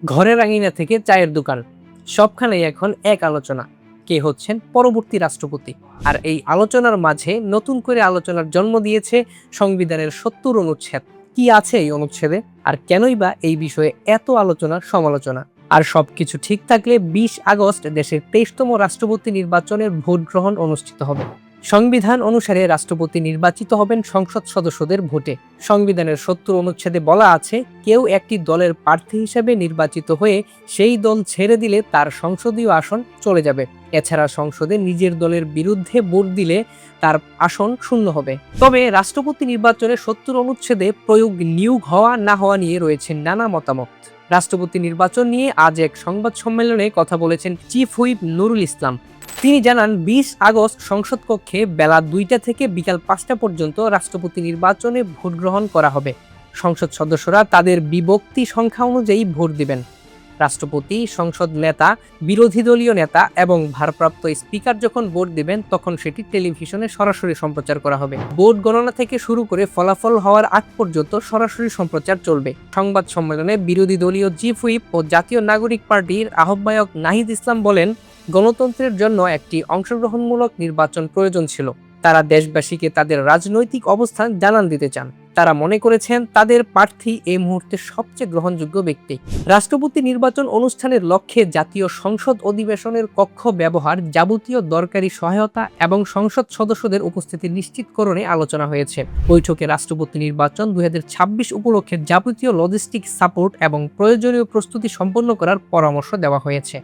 ঘরের আঙিনা থেকে চায়ের দোকান, সবখানেই এখন এক আলোচনা, কে হচ্ছেন পরবর্তী রাষ্ট্রপতি। আর এই আলোচনার মাঝে নতুন করে আলোচনার জন্ম দিয়েছে সংবিধানের ৭০ অনুচ্ছেদ। কি আছে এই অনুচ্ছেদে, আর কেনই বা এই বিষয়ে এত আলোচনা সমালোচনা? আর সবকিছু ঠিক থাকলে ২০ আগস্ট দেশের ২৩তম রাষ্ট্রপতি নির্বাচনের ভোট গ্রহণ অনুষ্ঠিত হবে। সংবিধান অনুসারে রাষ্ট্রপতি নির্বাচিত হবেন সংসদ সদস্যদের ভোটে। সংবিধানের ৭০ অনুচ্ছেদে বলা আছে, কেউ একটি দলের প্রার্থী হিসেবে নির্বাচিত হয়ে সেই দল ছেড়ে দিলে তার সংসদীয় আসন চলে যাবে। এছাড়া সংসদে নিজের দলের বিরুদ্ধে ভোট দিলে তার আসন শূন্য হবে। তবে রাষ্ট্রপতি নির্বাচনের ৭০ অনুচ্ছেদে প্রয়োগ নিয়োগ হওয়া না হওয়া নিয়ে রয়েছে নানা মতামত। রাষ্ট্রপতি নির্বাচন নিয়ে আজ এক সংবাদ সম্মেলনে কথা বলেছেন চিফ হুইপ নুরুল ইসলাম। তিনি জানান, ২০ আগস্ট সংসদ কক্ষে বেলা ২টা থেকে বিকাল ৫টা পর্যন্ত রাষ্ট্রপতি নির্বাচনে ভোট গ্রহণ করা হবে। সংসদ সদস্যরা তাদের বিভক্তি সংখ্যা অনুযায়ী ভোট দিবেন। রাষ্ট্রপতি, সংসদ নেতা, বিরোধী দলীয় নেতা এবং ভারপ্রাপ্ত স্পিকার যখন ভোট দিবেন তখন সেটি টেলিভিশনে সরাসরি সম্প্রচার করা হবে। ভোট গণনা থেকে শুরু করে ফলাফল হওয়ার আগ পর্যন্ত সরাসরি সম্প্রচার চলবে। সংবাদ সম্মেলনে বিরোধী দলীয় চিফ হুইপ ও জাতীয় নাগরিক পার্টির আহ্বায়ক নাহিদ ইসলাম বলেন, গণতন্ত্রের জন্য একটি অংশগ্রহণমূলক নির্বাচন প্রয়োজন ছিল। তারা দেশবাসীকে তাদের রাজনৈতিক অবস্থান জানান দিতে চান। তারা মনে করেছেন তাদের প্রার্থী এই মুহূর্তে সবচেয়ে গ্রহণযোগ্য ব্যক্তি। রাষ্ট্রপতি নির্বাচন অনুষ্ঠানের লক্ষ্যে জাতীয় সংসদ অধিবেশনের কক্ষ ব্যবহার, যাবতীয় দরকারি সহায়তা এবং সংসদ সদস্যদের উপস্থিতি নিশ্চিতকরণে আলোচনা হয়েছে। বৈঠকে রাষ্ট্রপতি নির্বাচন ২০২৬ উপলক্ষে যাবতীয় লজিস্টিক সাপোর্ট এবং প্রয়োজনীয় প্রস্তুতি সম্পন্ন করার পরামর্শ দেওয়া হয়েছে।